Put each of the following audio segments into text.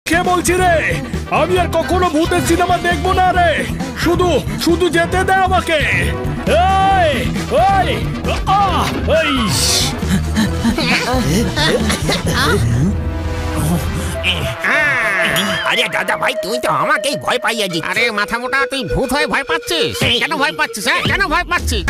কে বলছি রে, আমি আর কখনো ভূতের সিনেমা দেখবো না রে। শুধু শুধু যেতে দে আমাকে। এই এই এই আরে দাদা ভাই, তুই তো আমাকেই ভয় পাইয়ে দিচ্ছিস। আরে মাথা মোটা, তুই ভূত হয়ে ভয় পাচ্ছিস? কেন ভয় পাচ্ছিস? কেন ভয় পাচ্ছিস?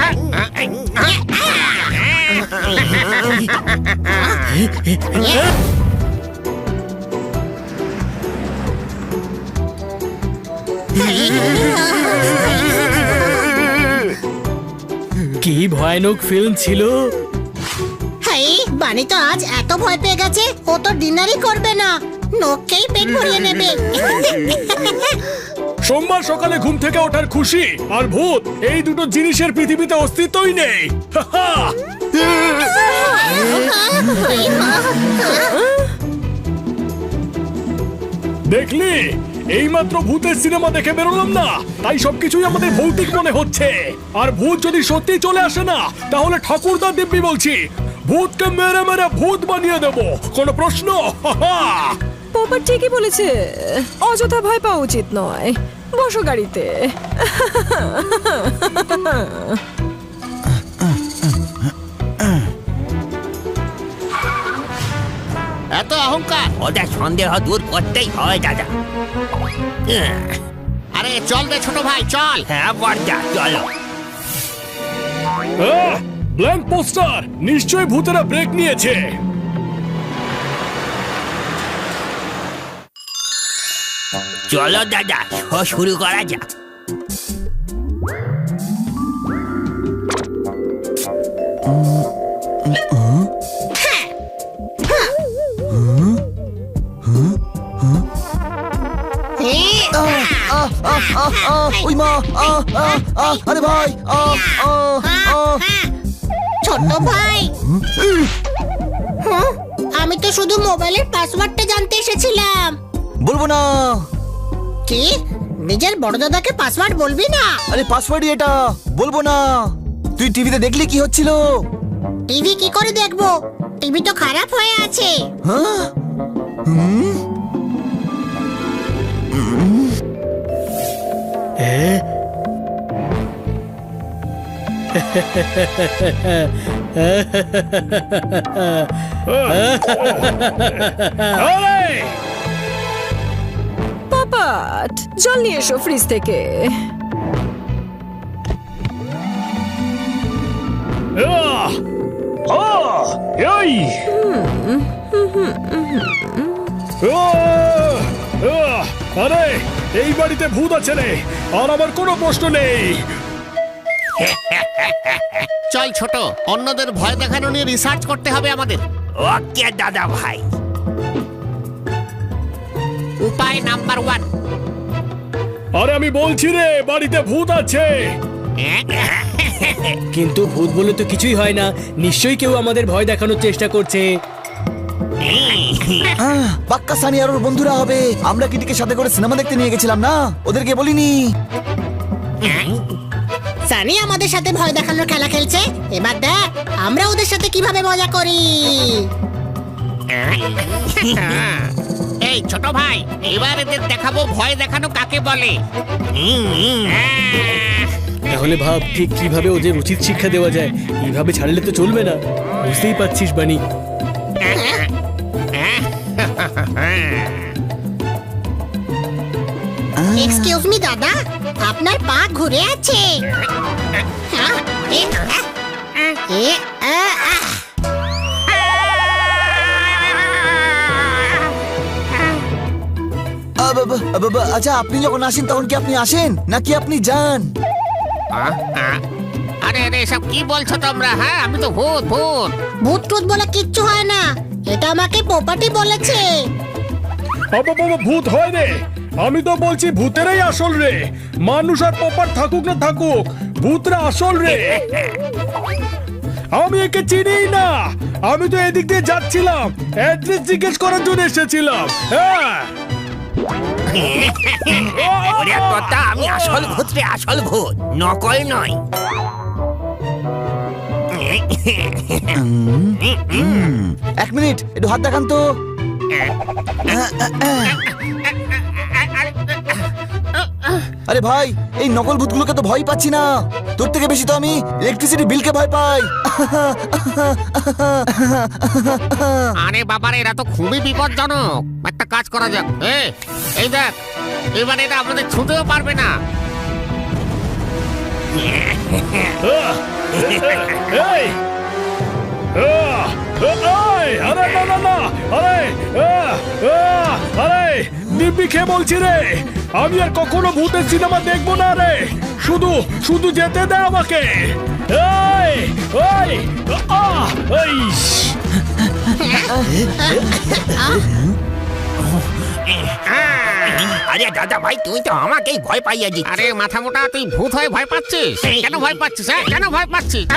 কি ভয়ানক ফিল্ম ছিল। হাই, বানি তো আজ এত ভয় পেয়ে গেছে, ও তো ডিনারই করবে না, নোককেই পেট ভরিয়ে নেবে। সোমবার সকালে ঘুম থেকে ওঠার খুশি আর ভূত, এই দুটো জিনিসের পৃথিবীতে অস্তিত্বই নেই। দেখলি, এইমাত্র ভূতের সিনেমা দেখে বেরোলাম না, তাই সবকিছুই আমাদের ভৌতিক মনে হচ্ছে। আর ভূত যদি সত্যি চলে আসে না, তাহলে ঠাকুরদা দিব্যি বলছি, ভূতকে মেরে মেরে ভূত বানিয়ে দেবো। কোনো প্রশ্ন? পোপা ঠিকই বলেছে, অযথা ভয় পাওয়া উচিত নয়। বসো গাড়িতে। এত অহংকার! ওদের সন্দেহ দূর করতেই হয় দাদা। আরে চল রে ছোট ভাই, চল। হ্যাঁ বড়দা, চলো। ব্ল্যাঙ্ক পোস্টার, নিশ্চয়ই ভূতেরা ব্রেক নিয়েছে। চলো দাদা, শো শুরু করা যাক। ওই মা, আরে ভাই, ছোট ভাই, আমি তো শুধু মোবাইলের পাসওয়ার্ডটা জানতে এসেছিলাম। বলবো না। কি, নিজের বড় দাদাকে পাসওয়ার্ড বলবি না? আরে পাসওয়ার্ডই এটা, বলবো না। তুই টিভিতে দেখলি কি হচ্ছিল? টিভি কি করে দেখবো? টিভি তো খারাপ হয়ে আছে। হ্যাঁ? পাপাট, জল নিয়ে এসো ফ্রিজ থেকে। এই আরে, এই বাড়িতে ভূত আছে রে, আর আমার কোনো প্রশ্ন নেই। চল ছোট, অন্যদের ভয় দেখানো নিয়ে রিসার্চ করতে হবে আমাদের। ওকে দাদা ভাই। উপায় নাম্বার 1। আরে আমি বলছি রে, বাড়িতে ভূত আছে। কিন্তু ভূত বলে তো কিছুই হয় না, নিশ্চয়ই কেউ আমাদের ভয় দেখানোর চেষ্টা করছে। পাক্কা সানি আর ওর বন্ধুরা হবে। আমরা কিটিকে সাথে করে সিনেমা দেখতে নিয়ে গেছিলাম না, ওদেরকে বলিনি। সানি আমাদের সাথে ভয় দেখানোর খেলা খেলছে, এবার দেখ আমরা ওদের সাথে কিভাবে মজা করি। এই ছোট ভাই, এবার এদের দেখাবো ভয় দেখানো কাকে বলে। তাহলে ভাব ঠিক কিভাবে ওদের উচিত শিক্ষা দেওয়া যায়। এইভাবে ছাড়লে তো চলবে না, বুঝতেই পারছিস বানি। এক্সকিউজ মি দাদা, আপনার পা ঘুরে আছে। আচ্ছা, আপনি যখন আসেন তখন কি আপনি আসেন নাকি আপনি যান? আরে আরে, এসব কি বলছো তোমরা? হ্যাঁ, আমি তো ভূত ভূত। ভূত টুত বলে কিচ্ছু হয় না, এটা আমাকে পোপাটি বলেছে। বাবা বাবা, ভূত হয় রে। আমি তো বলছি ভূতেরাই আসল রে। মানুষ আর পোপার থাকুক না থাকুক, ভূতরা আসল রে। আমি একে চিনিই না, আমি তো এদিক দিয়ে যাচ্ছিলাম, অ্যাড্রেস জিজ্ঞেস করার জন্য এসেছিলাম। হ্যাঁ, ওরে কথা, আমি আসল ভূত রে, আসল ভূত, নকল নয়। এক মিনিট, একটু হাত দেখান তো। আরে ভাই, এই নকল ভূতগুলোকে তো ভয় পাচ্ছি না। তোর থেকে বেশি তো আমি ইলেকট্রিসিটি বিলকে ভয় পাই। আরে বাবারে, এরা তো খুবই বিপজ্জনক। একটা কাজ করা যাক, এই দেখ, এবারে এরা আমাদের ছুঁতেও পারবে না। এই! আরে না না না, আরে দিব্যি খেয়ে বলছি রে, আমি আর কখনো ভূতের সিনেমা দেখবো না রে। শুধু শুধু যেতে দে আমাকে। এই এই এই আরে দাদা ভাই, তুই তো আমাকেই ভয় পাইয়ে দিচ্ছিস। আরে মাথা মোটা, তুই ভূত হয়ে ভয় পাচ্ছিস? কেন ভয় পাচ্ছিস? কেন ভয় পাচ্ছিস?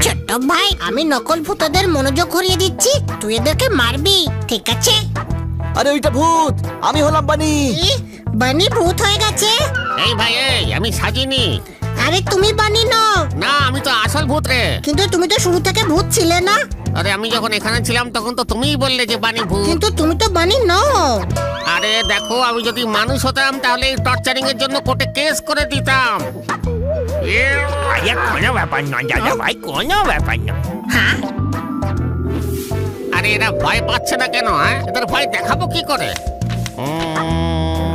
ছোট ভাই, আমি নকল ভূতদের মনোযোগ ঘুরিয়ে দিচ্ছি, তুই এদেরকে মারবি, ঠিক আছে? আরে ওইটা ভূত, আমি হলাম বানি। ই, বানি ভূত হয়ে গেছে? এই ভাই, আমি সাজিনি। আরে তুমি বানি নও। না, আমি তো আসল ভূত রে। কিন্তু তুমি তো শুরু থেকে ভূত ছিলে না। আরে আমি যখন এখানে ছিলাম তখন তো তুমিই বললে যে বানি ভূত। কিন্তু তুমি তো বানি নও। আরে দেখো, আমি যদি মানুষ হতাম তাহলে এই টর্চারিং এর জন্য কোর্টে কেস করে দিতাম। আরে কোনো ব্যাপার নয় দাদা ভাই, কোনো ব্যাপার নয়। আরে এরা ভয় পাচ্ছে না কেন? এদের ভয় দেখাবো কি করে?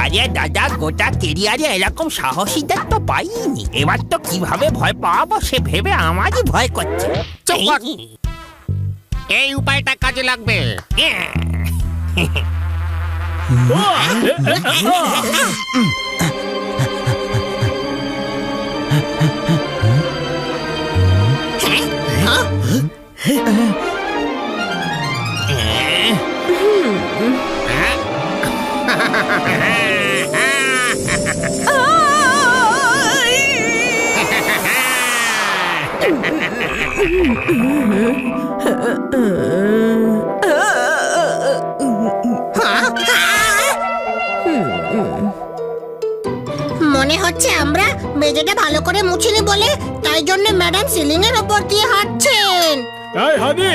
আরে দাদা, গোটা কেরিয়ারে এরকম সাহসীদের তো পাইনি। এবার তো কিভাবে ভয় পাওয়াবো সে ভেবে আমারই ভয় করছে। চুপ কর। এই উপায়টা কাজে লাগবে। মনে হচ্ছে আমরা মেঝেটা ভালো করে মুছিনি বলে তাই জন্য ম্যাডাম সিলিং এর উপর দিয়ে হাঁটছেন। এই হানি,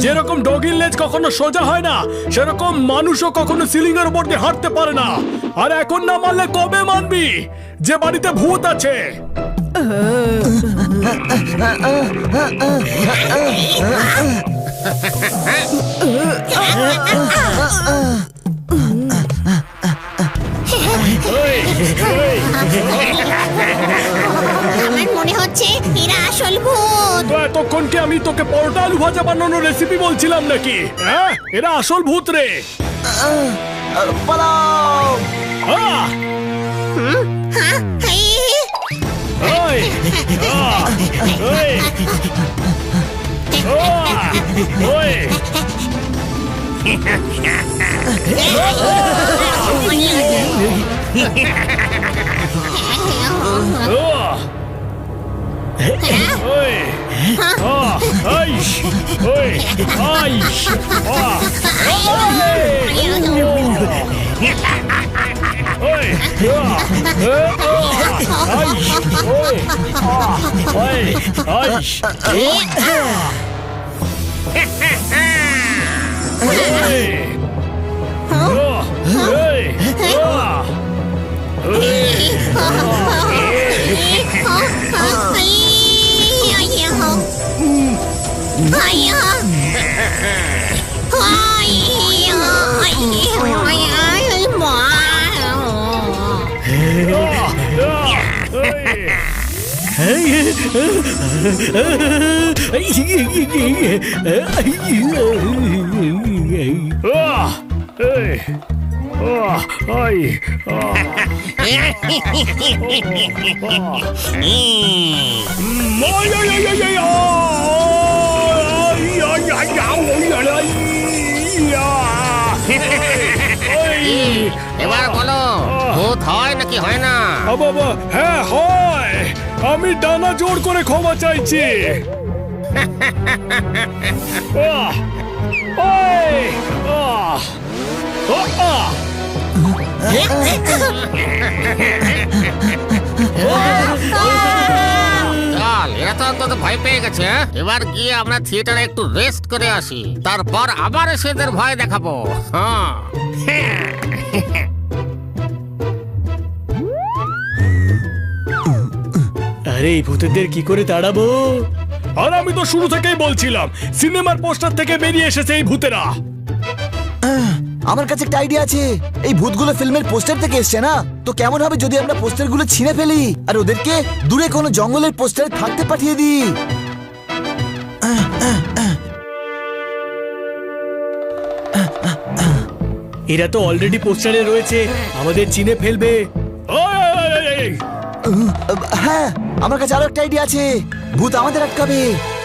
যেরকম ডগির লেজ কখনো সোজা হয় না, সেরকম মানুষও কখনো সিলিং এর উপর দিয়ে হাঁটতে পারে না। আর এখন না মানলে কবে মানবি যে বাড়িতে ভূত আছে? আমার মনে হচ্ছে এরা আসল ভূত। তো এতক্ষণ কি আমি তোকে পরোটা আলু ভাজা বানানোর রেসিপি বলছিলাম নাকি? হ্যাঁ, এরা আসল ভূত রে। পালাও। আহ! এই! আহ! এই! আহ! ওই! আহ! ওই! আহ! আইশ! ওই! আইশ! আহ! ওই! আইশ! ওই! ওই! আইশ! এবার বলো, ভূত হয় নাকি হয় না? বাবা, হ্যাঁ হয়। আমি ডানা জোর করে ক্ষমা চাইছি। আহ! ওই! আহ! আহ! চল, এরা তো অন্তত ভয় পেয়ে গেছে। এবার গিয়ে আমরা থিয়েটারে একটু রেস্ট করে আসি, তারপর আবার এসে এদের ভয় দেখাবো। হ্যাঁ। আরে এই ভূতেদের কি করে তাড়াবো? আর আমি তো শুরু থেকেই বলছিলাম সিনেমার পোস্টার থেকে বেরিয়ে এসেছে এই ভূতেরা। আমার কাছে একটা আইডিয়া আছে। এই ভূতগুলো ফিল্মের পোস্টার থেকে এসছে না, তো কেমন হবে যদি আমরা পোস্টারগুলো ছিঁড়ে ফেলি আর ওদেরকে দূরে কোনো জঙ্গলের পোস্টারে থাকতে পাঠিয়ে দিই? এরা তো অলরেডি পোস্টারে রয়েছে, আমাদের চিনে ফেলবে। এই, হ্যাঁ, আমার কাছে আরো একটা আইডিয়া আছে। ভূত আমাদের আটকাবে,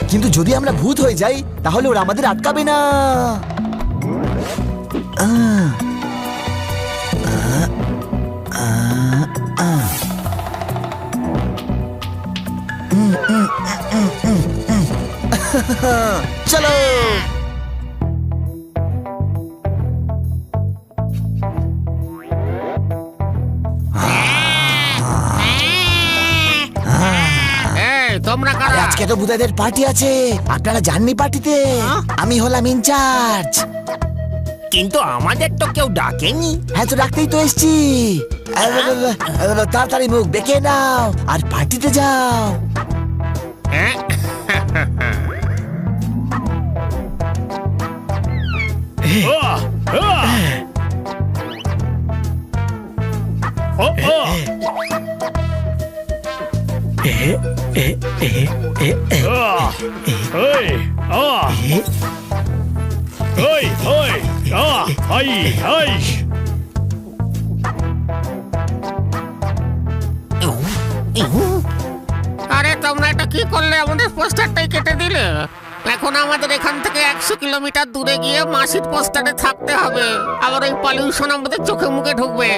কিন্তু যদি আমরা ভূত হয়ে যাই তাহলে ওরা আমাদের আটকাবে না। চলো। এই, তোমরা কারা? আজকে তো ভূতেদের পার্টি আছে, আপনারা যাননি পার্টিতে? আমি হলাম ইনচার্জ। কিন্তু আমাদের তো কেউ ডাকেনি। হ্যাঁ, তো ডাকতেই তো এসছি। তাড়াতাড়ি মুখ বেঁকে নাও আর পার্টিতে যাও। হ্যাঁ? আহ, আহ। ও, ও। আহ, এই, আহ। এই, ওই, আহ, আই, আই। আরে তোমরা এটা কি করলে? আমাদের পোস্টারটাই কেটে দিলে। এখন আমাদের এখান থেকে 100 কিলোমিটার দূরে গিয়ে মাসির পোস্টারে থাকতে হবে, আবার ওই পলিউশন আমাদের চোখে মুখে ঢুকবে।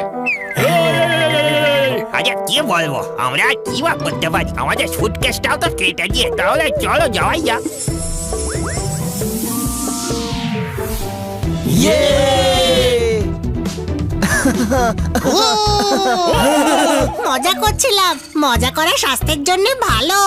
আচ্ছা কি বলবো, আমরা আর কি বা করতে পারি? আমাদের সুটকেসটাও তো কেটে দিয়ে, তাহলে চলো যাওয়াই যাক। ইয়ে! মজা করছিলাম, মজা করা স্বাস্থ্যের জন্য ভালো।